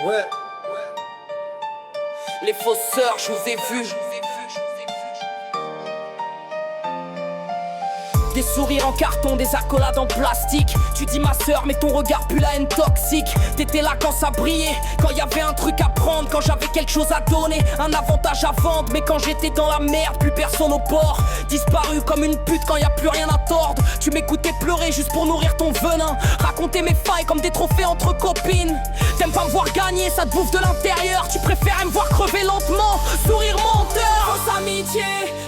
Ouais. Les fausseurs, je vous ai vu. Des sourires en carton, des accolades en plastique. Tu dis ma sœur mais ton regard pue la haine toxique. T'étais là quand ça brillait, quand y avait un truc à prendre, quand j'avais quelque chose à donner, un avantage à vendre. Mais quand j'étais dans la merde, plus personne au bord. Disparu comme une pute quand y a plus rien à tordre. Tu m'écoutais pleurer juste pour nourrir ton venin. Raconter mes failles comme des trophées entre copines. T'aimes pas me voir gagner, ça te bouffe de l'intérieur. Tu préfères me voir crever lentement, sourire menteur. Fausse amitié,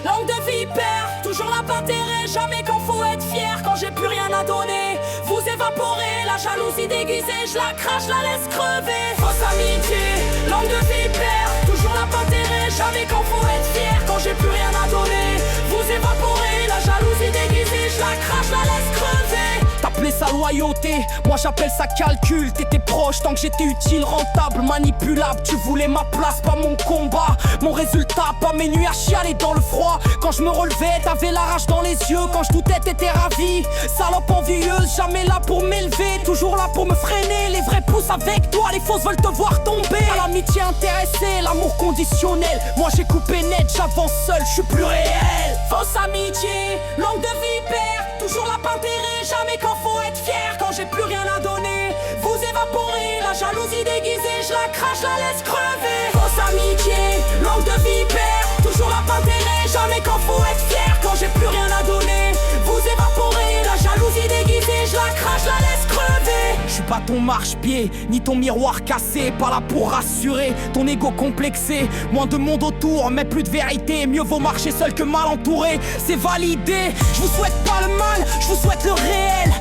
langue de vipère, toujours là pas d'intérêt, jamais quand faut être fier. Quand j'ai plus rien à donner, vous évaporez. La jalousie déguisée, je la crache, la laisse crever. Fausse amitié, langue de vipère, toujours là pas d'intérêt, jamais quand faut être fier. Quand j'ai plus rien à donner, vous évaporez. La jalousie déguisée, je la crache, la laisse crever. T'appelais ça loyauté, moi j'appelle ça calcul. T'étais proche tant que j'étais utile, rentable, manipulable. Tu voulais ma place, pas mon combat, mon résultat, pas mes nuits à chialer dans le froid. Quand je me relevais, t'avais la rage dans les yeux. Quand je doutais, t'étais ravi. Salope envieuse, jamais là pour m'élever, toujours là pour me freiner. Les vrais poussent avec toi, les fausses veulent te voir tomber. À l'amitié intéressée, l'amour conditionnel. Moi j'ai coupé net, j'avance seul, je suis plus réel. Fausse amitié, langue de vipère, toujours là pas intérêt, jamais quand faut être fier. Quand j'ai plus rien à donner, vous évaporez. La jalousie déguisée, je la crache, la laisse crever. Fausse amitié, langue de vipère, toujours là pas intérêt, jamais quand faut être fier. Quand j'ai plus rien à donner, vous évaporez. La jalousie déguisée, je la crache, la laisse crever. Je suis pas ton marche-pied, ni ton miroir cassé. Pas là pour rassurer ton ego complexé. Moins de monde autour, mais plus de vérité. Mieux vaut marcher seul que mal entouré, c'est validé. Je vous souhaite pas le mal, je vous souhaite le réel.